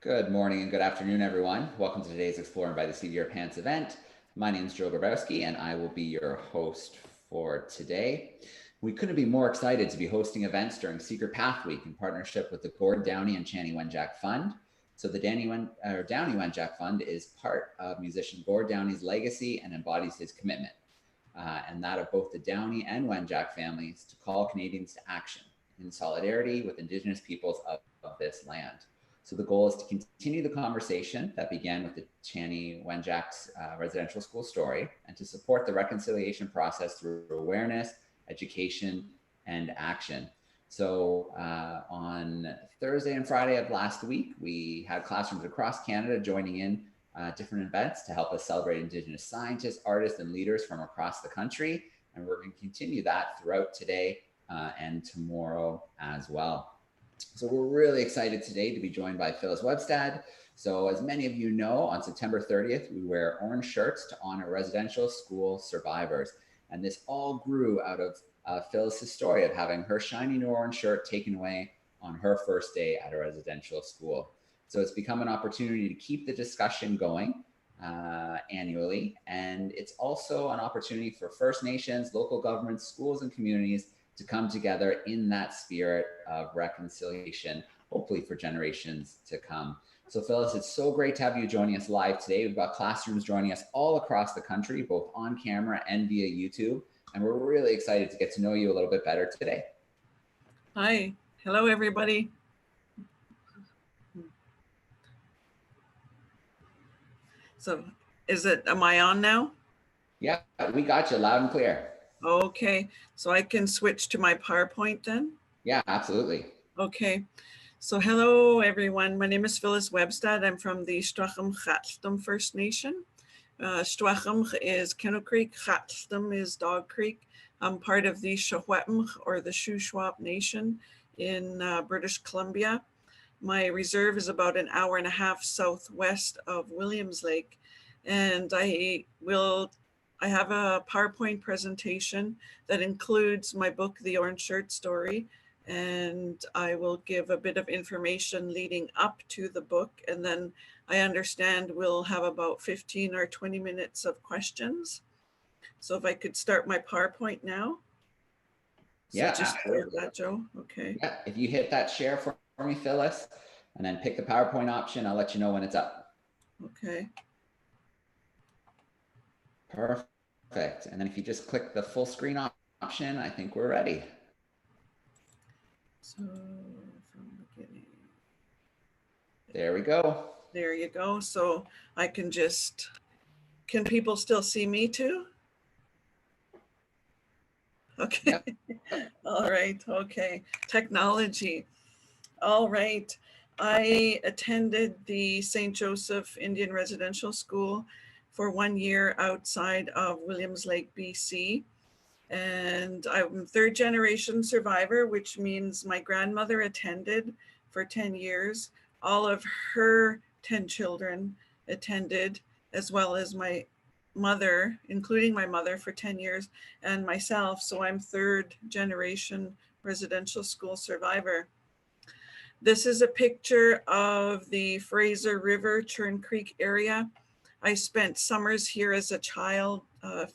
Good morning and good afternoon, everyone. Welcome to today's Exploring by the Seat of Your Pants event. My name is Joe Grabowski, and I will be your host for today. We couldn't be more excited to be hosting events during Secret Path Week in partnership with the Gord Downie and Chanie Wenjack Fund. So the Downie Wenjack Fund is part of musician Gord Downie's legacy and embodies his commitment, and that of both the Downie and Wenjack families to call Canadians to action in solidarity with Indigenous peoples of this land. So the goal is to continue the conversation that began with the Chanie Wenjack's residential school story and to support the reconciliation process through awareness, education, and action. So on Thursday and Friday of last week, we had classrooms across Canada joining in different events to help us celebrate Indigenous scientists, artists, and leaders from across the country. And we're going to continue that throughout today and tomorrow as well. So we're really excited today to be joined by Phyllis Webstad. So as many of you know, on September 30th, we wear orange shirts to honor residential school survivors. And this all grew out of Phyllis's story of having her shiny new orange shirt taken away on her first day at a residential school. So it's become an opportunity to keep the discussion going annually. And it's also an opportunity for First Nations, local governments, schools, and communities to come together in that spirit of reconciliation, hopefully for generations to come. So Phyllis, it's so great to have you joining us live today. We've got classrooms joining us all across the country, both on camera and via YouTube. And we're really excited to get to know you a little bit better today. Hi, hello everybody. So am I on now? Yeah, we got you loud and clear. Okay, so I can switch to my PowerPoint then? Yeah, absolutely. Okay, so hello everyone. My name is Phyllis Webstad. I'm from the Strachem First Nation. Strachem is Kennel Creek, Chatlam is Dog Creek. I'm part of the Shawetm or the Shuswap Nation in British Columbia. My reserve is about an hour and a half southwest of Williams Lake, and I have a PowerPoint presentation that includes my book, The Orange Shirt Story, and I will give a bit of information leading up to the book, and then I understand we'll have about 15 or 20 minutes of questions. So if I could start my PowerPoint now. So Yeah, just absolutely. that, Joe. Okay. Yeah, if you hit that share for me, Phyllis, and then pick the PowerPoint option, I'll let you know when it's up. Okay. Perfect. And then if you just click the full screen option, I think we're ready. So from the beginning. There we go. There you go. So I can can people still see me too? Okay. Yep. All right. Okay. Technology. All right. I attended the St. Joseph Indian Residential School for 1 year outside of Williams Lake, BC. And I'm third generation survivor, which means my grandmother attended for 10 years. All of her 10 children attended, as well as my mother, including my mother for 10 years, and myself. So I'm third generation residential school survivor. This is a picture of the Fraser River, Churn Creek area. I spent summers here as a child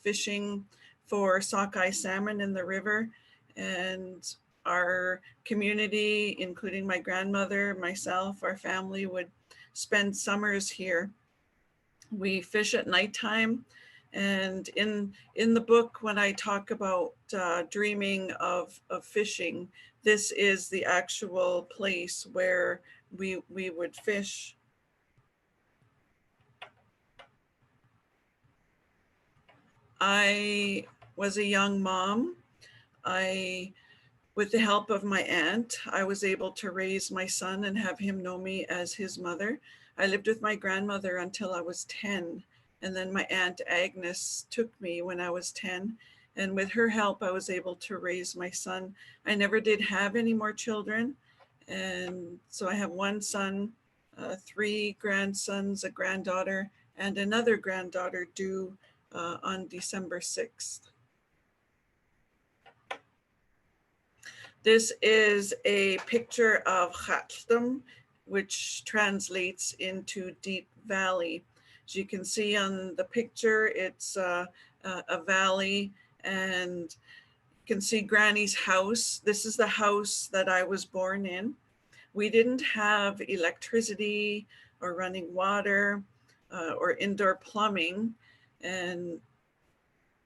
fishing for sockeye salmon in the river, and our community, including my grandmother, myself, our family would spend summers here. We fish at nighttime, and in the book, when I talk about dreaming of fishing, this is the actual place where we would fish. I was a young mom. With the help of my aunt, I was able to raise my son and have him know me as his mother. I lived with my grandmother until I was 10, and then my aunt Agnes took me when I was 10. And with her help, I was able to raise my son. I never did have any more children. And so I have one son, 3 grandsons, a granddaughter, and another granddaughter due on December 6th. This is a picture of Chatlam which translates into deep valley. As you can see on the picture, it's a valley, and you can see Granny's house. This is the house that I was born in. We didn't have electricity or running water or indoor plumbing, and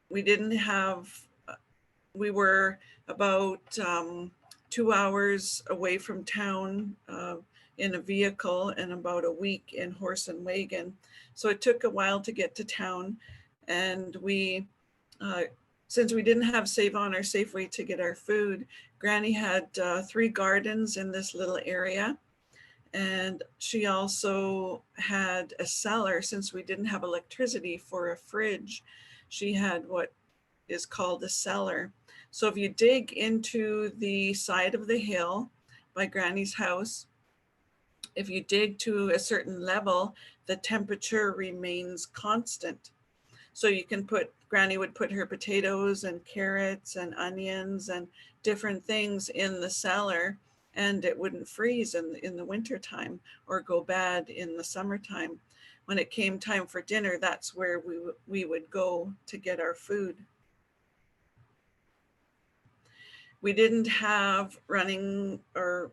we didn't have, we were about 2 hours away from town in a vehicle, and about a week in horse and wagon. So it took a while to get to town. And we, since we didn't have Save On or Safeway to get our food, Granny had 3 gardens in this little area. And she also had a cellar. Since we didn't have electricity for a fridge, she had what is called a cellar. So if you dig into the side of the hill by Granny's house, if you dig to a certain level, the temperature remains constant. So you can put, Granny would put her potatoes and carrots and onions and different things in the cellar, and it wouldn't freeze in the wintertime or go bad in the summertime. When it came time for dinner, that's where we would go to get our food. We didn't have running or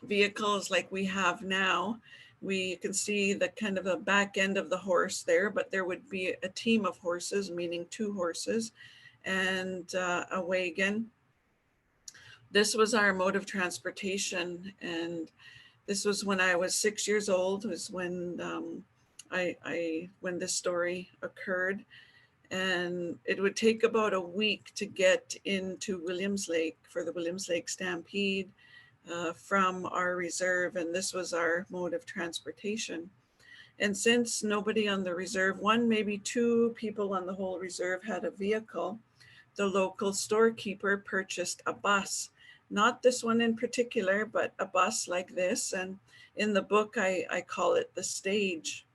vehicles like we have now. We can see the kind of the back end of the horse there, but there would be a team of horses, meaning 2 horses, and a wagon. This was our mode of transportation, and this was when I was 6 years old, was when when this story occurred. And it would take about a week to get into Williams Lake for the Williams Lake Stampede from our reserve, and this was our mode of transportation. And since nobody on the reserve, 1, maybe 2 people on the whole reserve had a vehicle, the local storekeeper purchased a bus, not this one in particular, but a bus like this. And in the book, I call it the stage.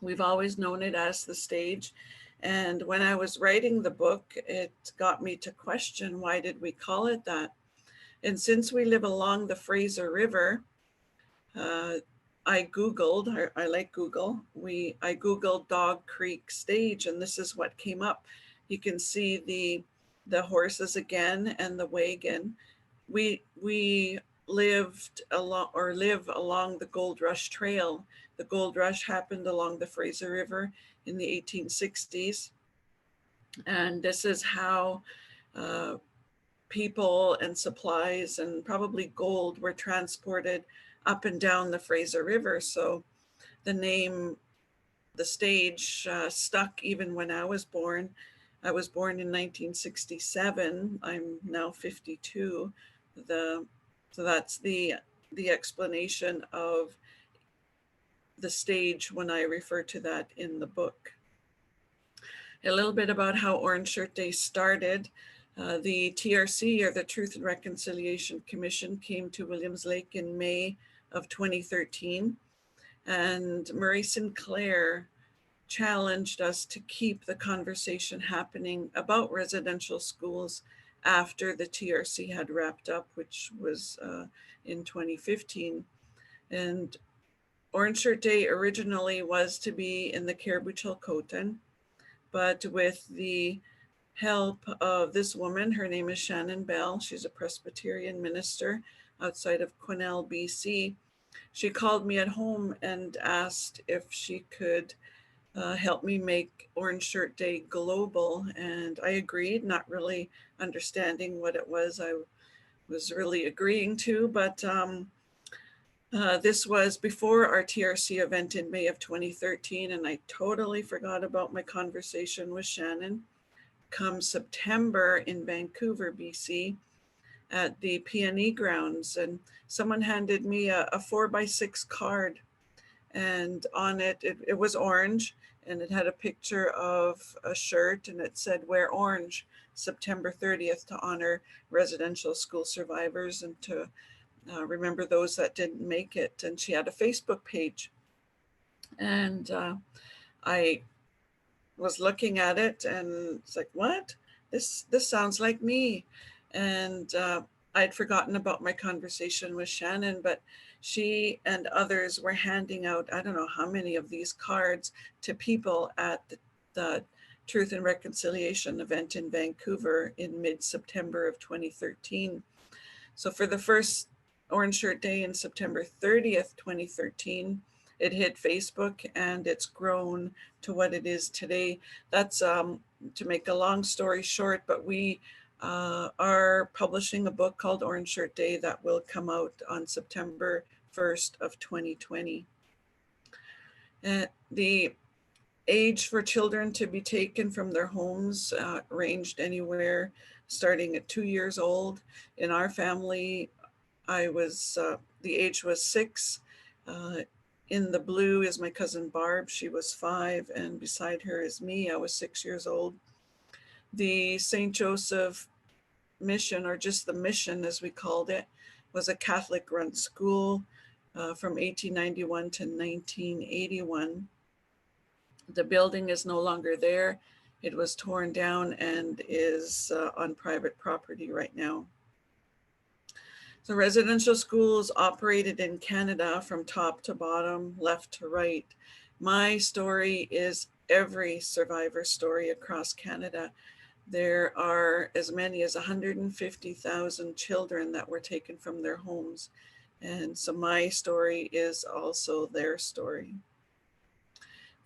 We've always known it as the stage. And when I was writing the book, it got me to question, why did we call it that? And since we live along the Fraser River, I Googled, I like Google, I Googled Dog Creek Stage, and this is what came up. You can see the horses again and the wagon. We lived along, or live along the Gold Rush Trail. The Gold Rush happened along the Fraser River in the 1860s. And this is how people and supplies and probably gold were transported up and down the Fraser River. So the name, the stage, stuck even when I was born. I was born in 1967. I'm now 52. So that's the explanation of the stage when I refer to that in the book. A little bit about how Orange Shirt Day started. The TRC, or the Truth and Reconciliation Commission, came to Williams Lake in May of 2013, and Murray Sinclair challenged us to keep the conversation happening about residential schools after the TRC had wrapped up, which was in 2015. And Orange Shirt Day originally was to be in the Caribou Chilcotin, but with the help of this woman, her name is Shannon Bell, she's a Presbyterian minister outside of Quesnel, BC. She called me at home and asked if she could help me make Orange Shirt Day global, and I agreed, not really understanding what it was I was really agreeing to, but this was before our TRC event in May of 2013, and I totally forgot about my conversation with Shannon. Come September in Vancouver, BC, at the PNE grounds, and someone handed me a 4x6 card, and on it, it was orange, and it had a picture of a shirt, and it said, "Wear orange, September 30th, to honor residential school survivors and to remember those that didn't make it." And she had a Facebook page, and I was looking at it, and it's like, what? This sounds like me. And I'd forgotten about my conversation with Shannon, but She and others were handing out, I don't know how many of these cards to people at the Truth and Reconciliation event in Vancouver in mid-September of 2013. So for the first Orange Shirt Day in September 30th, 2013, it hit Facebook and it's grown to what it is today. That's to make a long story short, but we are publishing a book called Orange Shirt Day that will come out on September 1st of 2020. The age for children to be taken from their homes ranged anywhere starting at 2 years old. In our family, the age was 6. In the blue is my cousin Barb. She was 5, and beside her is me. I was 6 years old. The St. Joseph mission, or just the mission as we called it, was a Catholic run school from 1891 to 1981. The building is no longer there. It was torn down and is on private property right now. So residential schools operated in Canada from top to bottom, left to right. My story is every survivor story across Canada. There are as many as 150,000 children that were taken from their homes. And so my story is also their story.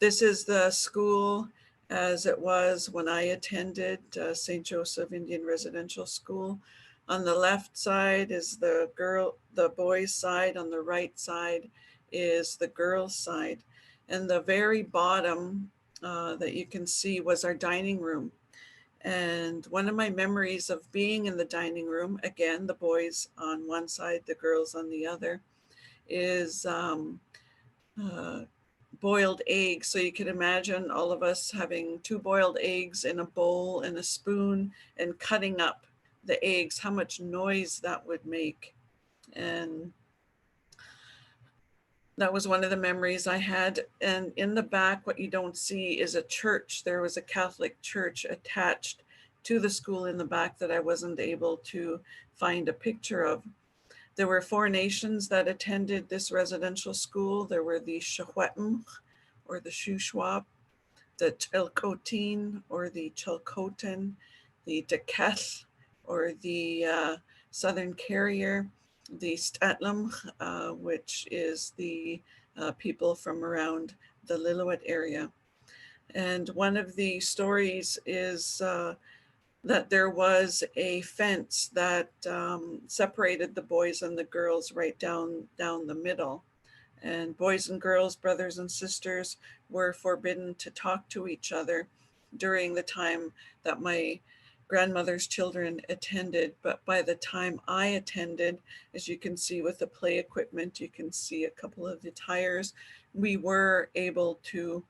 This is the school as it was when I attended St. Joseph Indian Residential School. On the left side is the boys' side. On the right side is the girls' side. And the very bottom that you can see was our dining room. And one of my memories of being in the dining room, again, the boys on one side, the girls on the other, is boiled eggs. So you can imagine all of us having 2 boiled eggs in a bowl and a spoon and cutting up the eggs, how much noise that would make. And that was one of the memories I had. And in the back, what you don't see is a church. There was a Catholic church attached to the school in the back that I wasn't able to find a picture of. There were 4 nations that attended this residential school. There were the Shawetm, or the Shuswap, the Chilcotin, or the Chilcotin, the Daketh, or the Southern Carrier, the Statlam, which is the people from around the Lillooet area. And one of the stories is that there was a fence that separated the boys and the girls right down the middle. And boys and girls, brothers and sisters, were forbidden to talk to each other during the time that my grandmother's children attended. But by the time I attended, as you can see with the play equipment, you can see a couple of the tires, we were able to,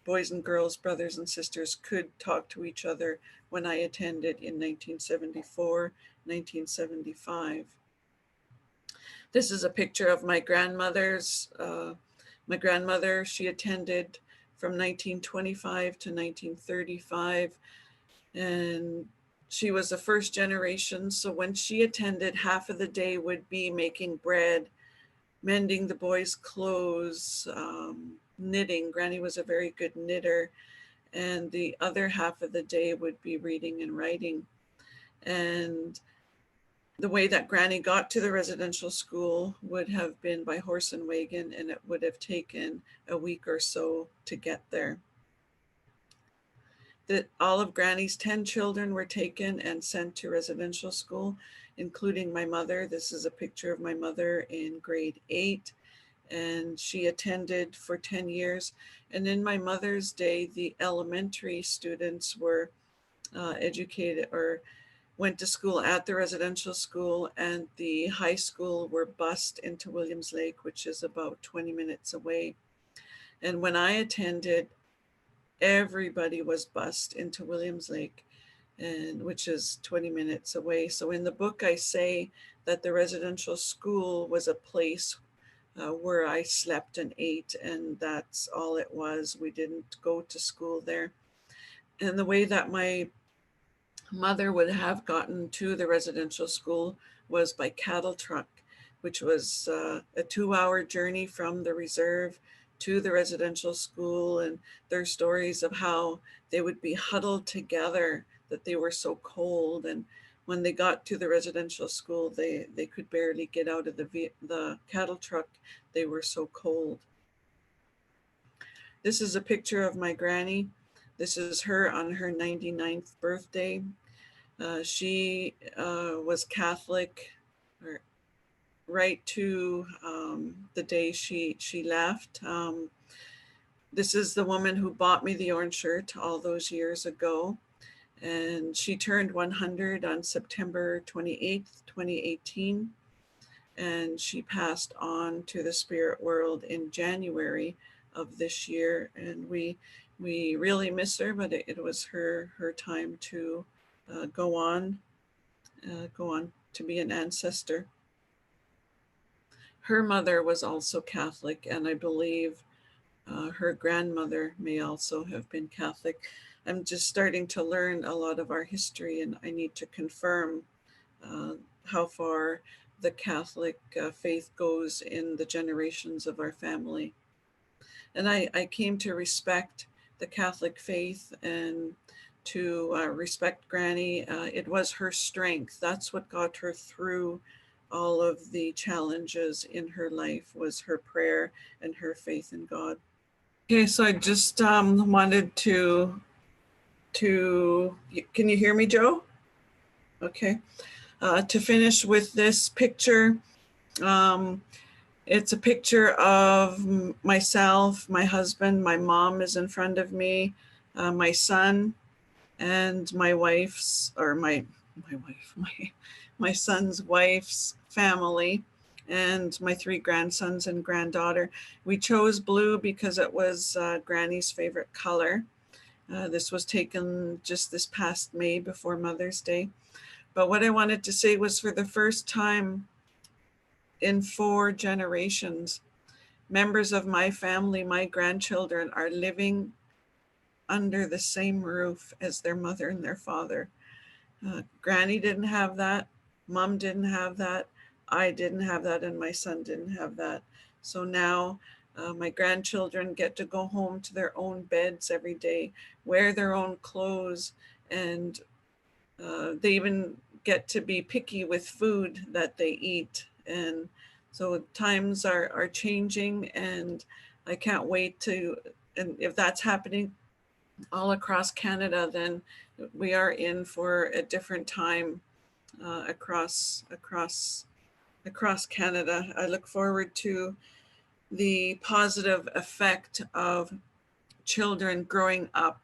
boys and girls, brothers and sisters could talk to each other when I attended in 1974, 1975. This is a picture of my grandmother's. My grandmother, she attended from 1925 to 1935, and she was the first generation. So when she attended, half of the day would be making bread, mending the boys' clothes, knitting. Granny was a very good knitter. And the other half of the day would be reading and writing. And the way that Granny got to the residential school would have been by horse and wagon, and it would have taken a week or so to get there. That all of Granny's 10 children were taken and sent to residential school, including my mother. This is a picture of my mother in grade 8, and she attended for 10 years. And in my mother's day, the elementary students were educated or went to school at the residential school, and the high school were bused into Williams Lake, which is about 20 minutes away. And when I attended, everybody was bused into Williams Lake, and which is 20 minutes away. So in the book, I say that the residential school was a place where I slept and ate, and that's all it was. We didn't go to school there. And the way that my mother would have gotten to the residential school was by cattle truck. which was a 2-hour journey from the reserve to the residential school, and their stories of how they would be huddled together, that they were so cold, and when they got to the residential school, they could barely get out of the cattle truck. They were so cold. This is a picture of my granny. This is her on her 99th birthday. She was Catholic right to the day she left. This is the woman who bought me the orange shirt all those years ago. And she turned 100 on September 28th, 2018. And she passed on to the spirit world in January of this year. And we really miss her, but it was her time to go on to be an ancestor. Her mother was also Catholic, and I believe her grandmother may also have been Catholic. I'm just starting to learn a lot of our history, and I need to confirm how far the Catholic faith goes in the generations of our family. And I came to respect the Catholic faith and to respect Granny. It was her strength. That's what got her through all of the challenges in her life, was her prayer and her faith in God. Okay, so I just wanted to, can you hear me, Joe? Okay. To finish with this picture, it's a picture of myself, my husband, my mom is in front of me, my son, and my wife's, or my son's wife's family, and my 3 grandsons and granddaughter. We chose blue because it was Granny's favorite color. This was taken just this past May before Mother's Day. But what I wanted to say was, for the first time in 4 generations, members of my family, my grandchildren, are living under the same roof as their mother and their father. Granny didn't have that. Mom didn't have that. I didn't have that, and my son didn't have that. So now my grandchildren get to go home to their own beds every day, wear their own clothes, and they even get to be picky with food that they eat. And so times are changing, and I can't wait to, and if that's happening all across Canada, then we are in for a different time across Canada. I look forward to the positive effect of children growing up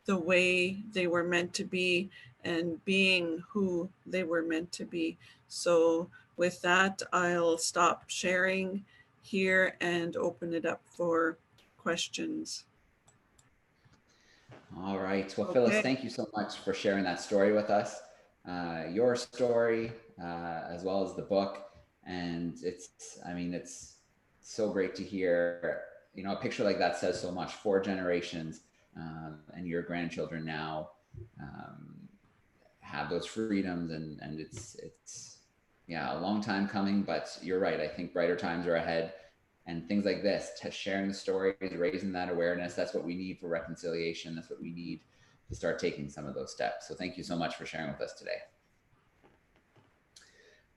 the way they were meant to be and being who they were meant to be. So with that, I'll stop sharing here and open it up for questions. All right. Well, Phyllis, thank you so much for sharing that story with us, your story, as well as the book. And it's so great to hear, a picture like that says so much. 4 generations, and your grandchildren now have those freedoms, and it's a long time coming, but you're right. I think brighter times are ahead. And things like this, sharing the stories, raising that awareness, that's what we need for reconciliation. That's what we need to start taking some of those steps. So thank you so much for sharing with us today.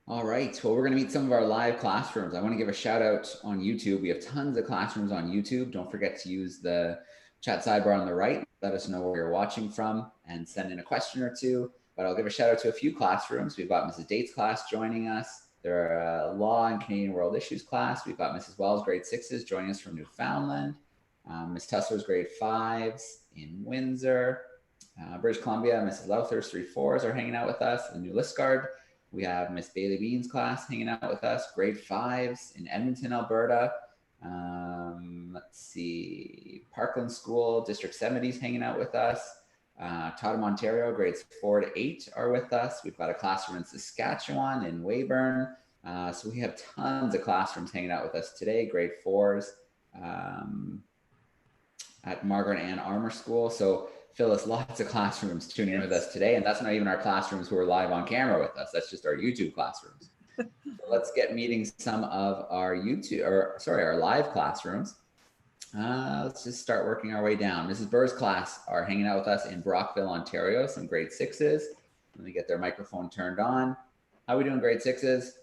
All right, well, we're gonna meet some of our live classrooms. I wanna give a shout out on YouTube. We have tons of classrooms on YouTube. Don't forget to use the chat sidebar on the right. Let us know where you're watching from and send in a question or two. But I'll give a shout out to a few classrooms. We've got Mrs. Date's class joining us. Their Law and Canadian World Issues class. We've got Mrs. Wells, grade 6s, joining us from Newfoundland. Ms. Tussler's grade 5s in Windsor. British Columbia, Mrs. Lowther's 3-4s are hanging out with us in New Liskeard. We have Miss Bailey Bean's class hanging out with us, grade 5s in Edmonton, Alberta. Let's see, Parkland School, District 70s hanging out with us. Totham, Ontario, grades 4 to 8 are with us. We've got a classroom in Saskatchewan, in Weyburn. So we have tons of classrooms hanging out with us today, grade 4s at Margaret Ann Armour School. So Phyllis, lots of classrooms tuning in with us today. And that's not even our classrooms who are live on camera with us. That's just our YouTube classrooms. Let's get meeting some of our our live classrooms. Let's just start working our way down. Mrs. Burr's class are hanging out with us in Brockville, Ontario, some grade sixes. Let me get their microphone turned on. How are we doing, grade sixes?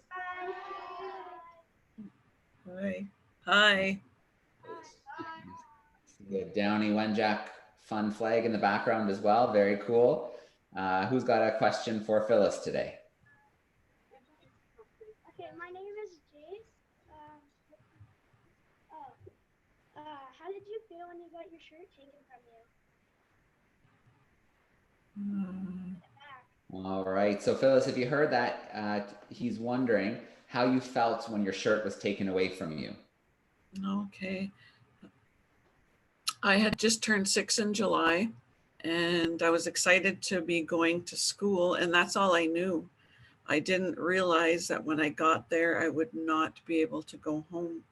Hi. Hi. The Downey Wenjack fun flag in the background as well. Very cool. Who's got a question for Phyllis today? Okay, my name is Jace. How did you feel when you got your shirt taken from you? All right. So Phyllis, if you heard that, he's wondering how you felt when your shirt was taken away from you. Okay. I had just turned 6 in July, and I was excited to be going to school, and that's all I knew. I didn't realize that when I got there, I would not be able to go home.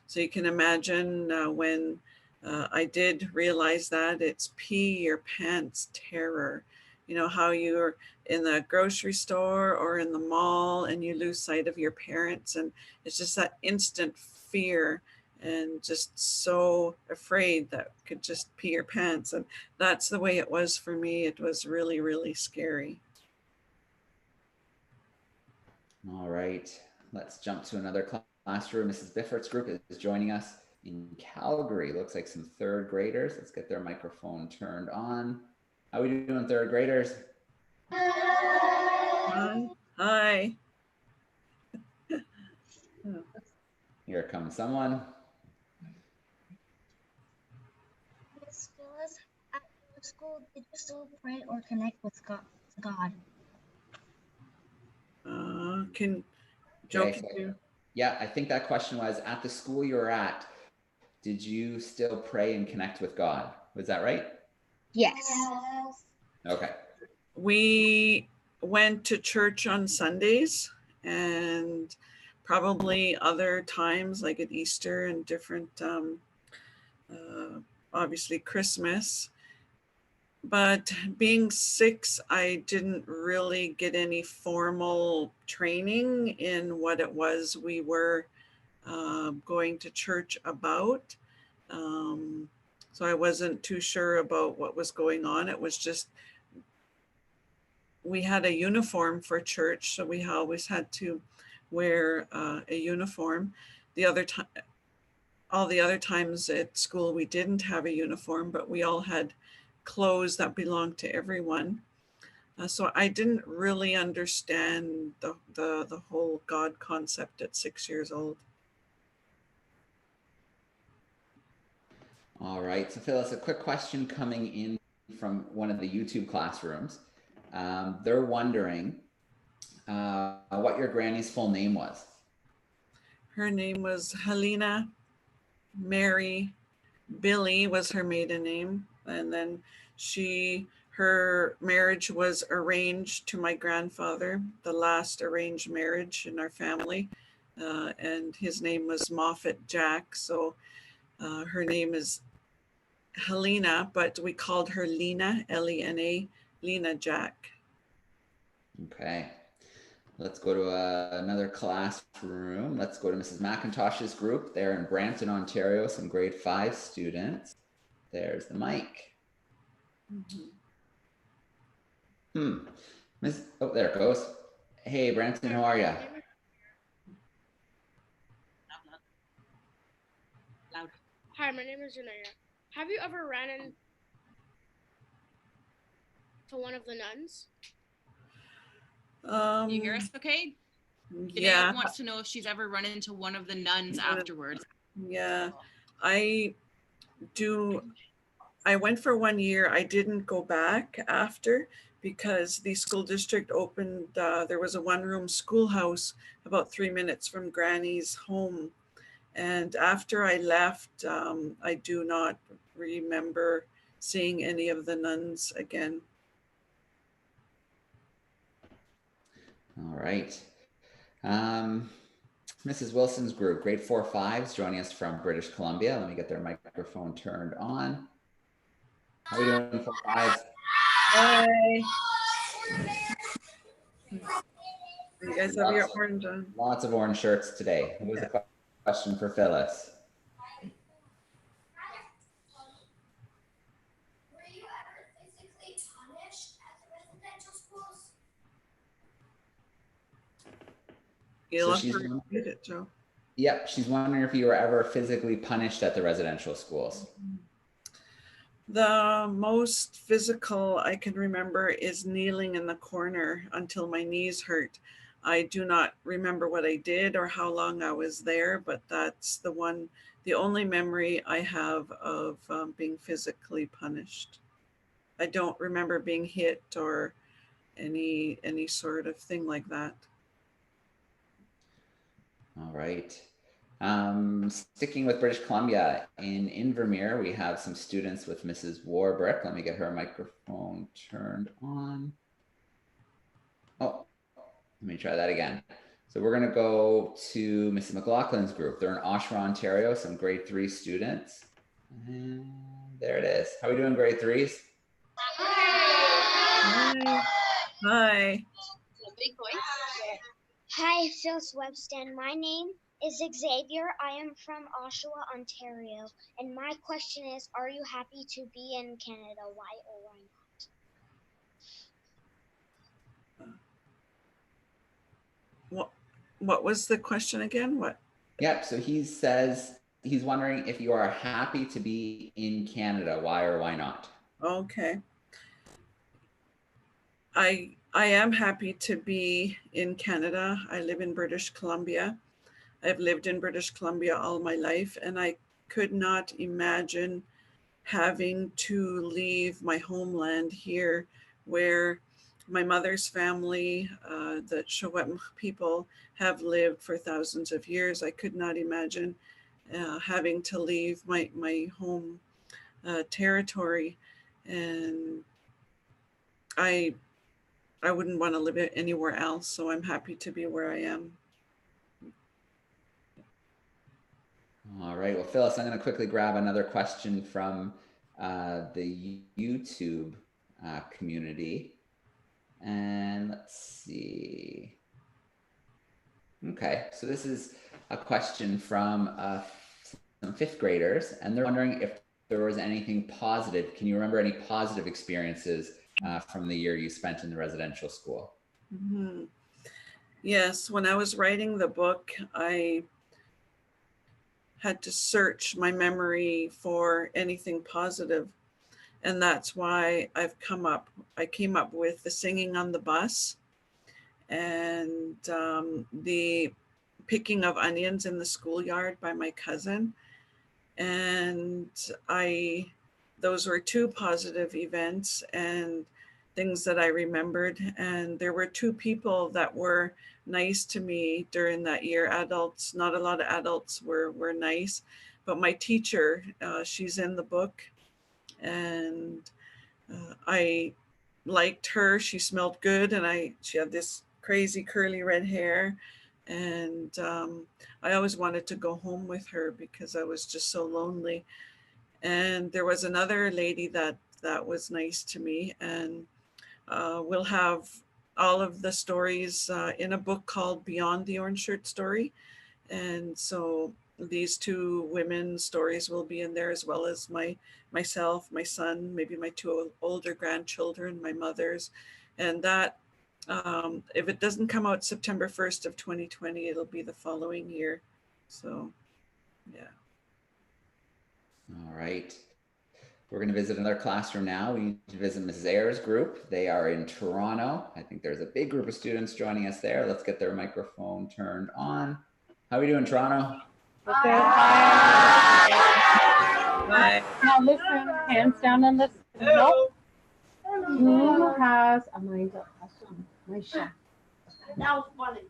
So you can imagine when I did realize that, it's pee your pants terror. You know how you're in the grocery store or in the mall and you lose sight of your parents, and it's just that instant fear and just so afraid that could just pee your pants. And that's the way it was for me. It was really, really scary. All right. Let's jump to another classroom. Mrs. Biffort's group is joining us in Calgary. Looks like some third graders. Let's get their microphone turned on. How are we doing, third graders? Hi. Hi. Miss Here comes someone. Phyllis, at your school, did you still pray or connect with God? Can Joe, Okay, can so, you? yeah, I think that question was, at the school you were at, did you still pray and connect with God? Was that right? Yes. Okay. We went to church on Sundays and probably other times like at Easter and different, obviously Christmas. But being 6, I didn't really get any formal training in what it was we were going to church about. So I wasn't too sure about what was going on. It was just, we had a uniform for church, so we always had to wear a uniform. The other time, all the other times at school, we didn't have a uniform, but we all had clothes that belonged to everyone. So I didn't really understand the whole God concept at 6 years old. All right. So Phyllis, a quick question coming in from one of the YouTube classrooms. They're wondering what your granny's full name was. Her name was Helena Mary Billy was her maiden name, and then her marriage was arranged to my grandfather, the last arranged marriage in our family, and his name was Moffat Jack. So her name is Helena, but we called her Lena, Lena, Lena Jack. Okay. Let's go to another classroom. Let's go to Mrs. McIntosh's group. They're in Brampton, Ontario, some grade 5 students. There's the mic. Oh, there it goes. Hey, Brampton, how are you? Loud. Hi, my name is Janaya. Have you ever ran into one of the nuns? Do you hear us okay? Yeah. Janaya wants to know if she's ever run into one of the nuns afterwards. Yeah, I went for 1 year. I didn't go back after because the school district opened, there was a 1-room schoolhouse about 3 minutes from Granny's home. And after I left, I do not remember seeing any of the nuns again. All right. Mrs. Wilson's group, grade 4-5s, joining us from British Columbia. Let me get their microphone turned on. How are we doing, 4-5s? Hi. You guys have your orange on. Lots of orange shirts today. Who was the question for Phyllis? Were you ever physically punished at the residential schools? You'll have she's to repeat it, Joe. Yep, she's wondering if you were ever physically punished at the residential schools. The most physical I can remember is kneeling in the corner until my knees hurt. I do not remember what I did or how long I was there, but that's the only memory I have of being physically punished. I don't remember being hit or any sort of thing like that. All right. Sticking with British Columbia, in Invermere, we have some students with Mrs. Warbrick. Let me get her microphone turned on. Oh, let me try that again. So we're going to go to Mrs. McLaughlin's group. They're in Oshawa, Ontario, some grade 3 students. And there it is. How are we doing, grade 3s? Hi. Hi. Big voice. Hi, Phyllis Webstad. My name is Xavier. I am from Oshawa, Ontario. And my question is, are you happy to be in Canada? Why or why not? What was the question again? What? Yep. So he says he's wondering if you are happy to be in Canada. Why or why not? Okay. I am happy to be in Canada. I live in British Columbia. I've lived in British Columbia all my life, and I could not imagine having to leave my homeland here, where my mother's family, the Shawetm people, have lived for thousands of years. I could not imagine having to leave my home territory, and I wouldn't want to live anywhere else. So I'm happy to be where I am. All right. Well, Phyllis, I'm going to quickly grab another question from the YouTube community. And let's see. Okay. So this is a question from some 5th graders, and they're wondering if there was anything positive. Can you remember any positive experiences from the year you spent in the residential school? Mm-hmm. Yes. When I was writing the book, I had to search my memory for anything positive. And that's why I came up with the singing on the bus and the picking of onions in the schoolyard by my cousin. And those were 2 positive events and things that I remembered. And there were 2 people that were nice to me during that year. Adults, not a lot of adults were nice, but my teacher, she's in the book, and I liked her. She smelled good, and she had this crazy curly red hair, and I always wanted to go home with her because I was just so lonely. And there was another lady that was nice to me, and we'll have all of the stories in a book called Beyond the Orange Shirt Story. And so these 2 women's stories will be in there, as well as myself, my son, maybe my 2 older grandchildren, my mother's. And that, if it doesn't come out September 1st of 2020, it'll be the following year. So, yeah. All right. We're going to visit another classroom now. We need to visit Mrs. Ayers' group. They are in Toronto. I think there's a big group of students joining us there. Let's get their microphone turned on. How are we doing, Toronto? Okay. Hi. Now listen, hands down and listen. Nope. Who has a mind of awesome? My shot. That was funny.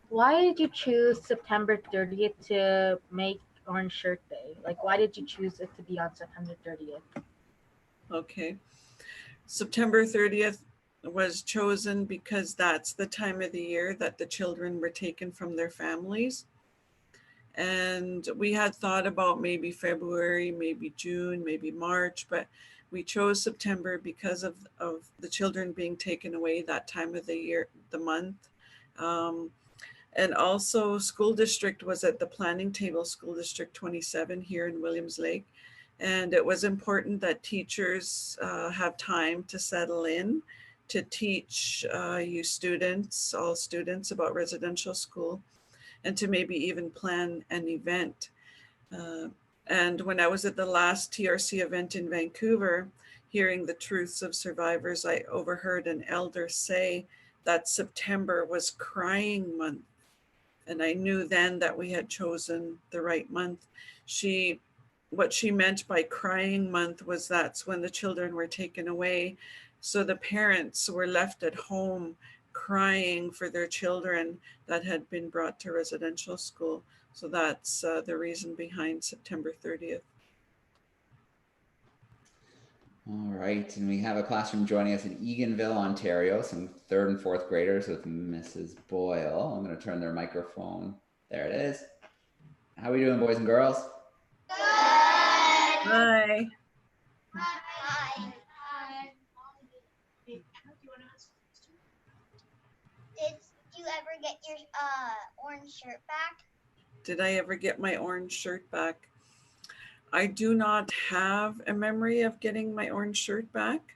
Why did you choose September 30th to make Orange Shirt Day? Like, why did you choose it to be on September 30th? Okay. September 30th was chosen because that's the time of the year that the children were taken from their families. And we had thought about maybe February, maybe June, maybe March, but We chose September because of the children being taken away that time of the year, the month. And also school district was at the planning table, school district 27 here in Williams Lake. And it was important that teachers have time to settle in, to teach you students, all students, about residential school, and to maybe even plan an event. And when I was at the last TRC event in Vancouver, hearing the truths of survivors, I overheard an elder say that September was crying month. And I knew then that we had chosen the right month. What she meant by crying month was that's when the children were taken away. So the parents were left at home crying for their children that had been brought to residential school. So that's the reason behind September 30th. All right, and we have a classroom joining us in Eganville, Ontario, some 3rd and 4th graders with Mrs. Boyle. I'm going to turn their microphone. There it is. How are we doing, boys and girls? Good. Hi. Hi. Did you ever get your orange shirt back? Did I ever get my orange shirt back? I do not have a memory of getting my orange shirt back.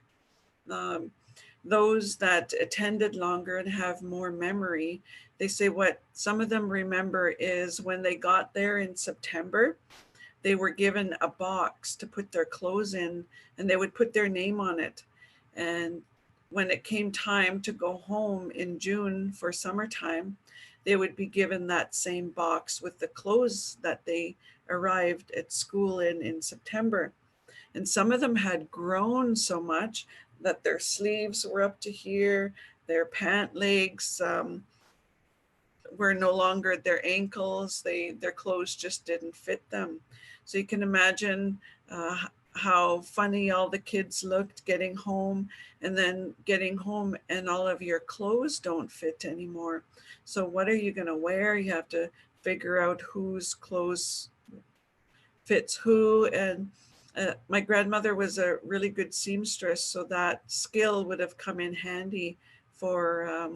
Those that attended longer and have more memory, they say what some of them remember is when they got there in September, they were given a box to put their clothes in and they would put their name on it. And when it came time to go home in June for summertime, they would be given that same box with the clothes that they arrived at school in September. And some of them had grown so much that their sleeves were up to here, their pant legs were no longer at their ankles, their clothes just didn't fit them. So you can imagine how funny all the kids looked getting home, and then getting home and all of your clothes don't fit anymore. So what are you going to wear? You have to figure out whose clothes fits who. And my grandmother was a really good seamstress, so that skill would have come in handy for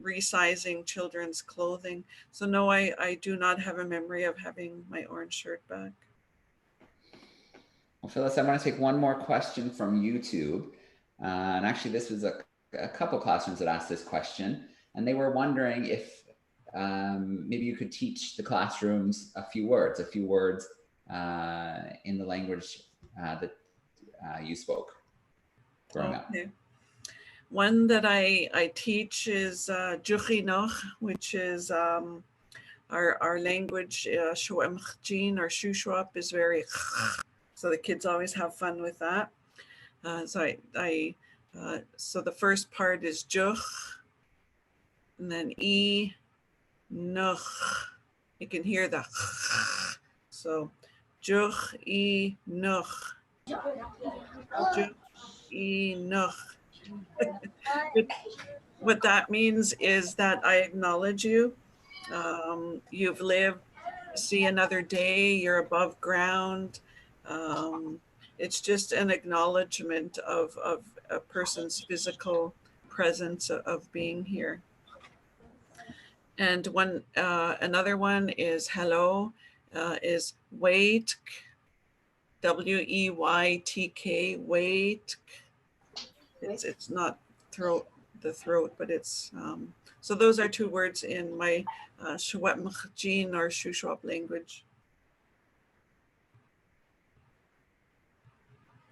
resizing children's clothing. So no, I do not have a memory of having my orange shirt back. Well, Phyllis, I want to take one more question from YouTube. And actually, this was a couple classrooms that asked this question, and they were wondering if maybe you could teach the classrooms a few words in the language that you spoke growing up. One that I teach is Juchinoch, which is our language. Shoemchjin or Shushuap is very, so the kids always have fun with that. So the first part is Juch, and then E, Nuch. You can hear the, so Juch, E, Nuch. Juch, E, Nuch. What that means is that I acknowledge you. You've lived to see another day, you're above ground. It's just an acknowledgement of a person's physical presence of being here. And another one is hello, is wait, W-E-Y-T-K, wait. It's not the throat, but it's, so those are two words in my Shwepmchjin or Shuswap language.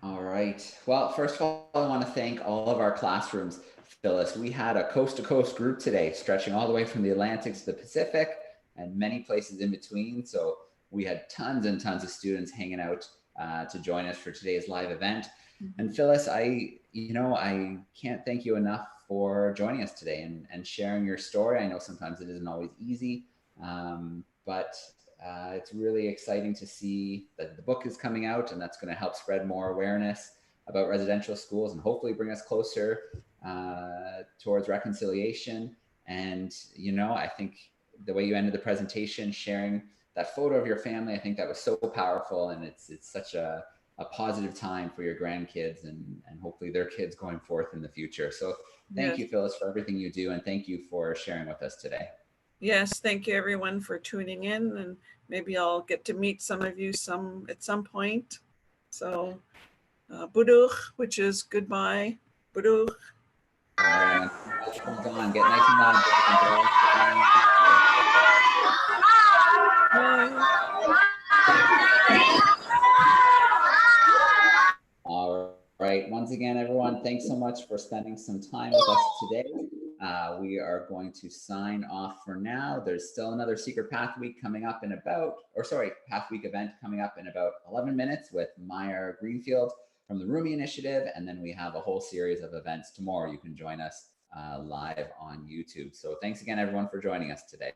All right. Well, first of all, I want to thank all of our classrooms, Phyllis. We had a coast-to-coast group today, stretching all the way from the Atlantic to the Pacific and many places in between. So we had tons and tons of students hanging out to join us for today's live event. Mm-hmm. And Phyllis, I can't thank you enough for joining us today and sharing your story. I know sometimes it isn't always easy, but it's really exciting to see that the book is coming out, and that's going to help spread more awareness about residential schools and hopefully bring us closer towards reconciliation. And, I think the way you ended the presentation, sharing that photo of your family, I think that was so powerful. And it's such a a positive time for your grandkids and hopefully their kids going forth in the future. So thank you, Phyllis, for everything you do, and thank you for sharing with us today. Yes, thank you everyone for tuning in, and maybe I'll get to meet some of you at some point. So, Buduch, which is goodbye. Buduch. All right, hold on, get nice and loud, boys and girls. Bye. All right, once again, everyone, thanks so much for spending some time with us today. We are going to sign off for now. There's still another Secret Path Week coming up in about, Path Week event coming up in about 11 minutes with Meyer Greenfield from the Rumi Initiative. And then we have a whole series of events tomorrow. You can join us live on YouTube. So thanks again, everyone, for joining us today.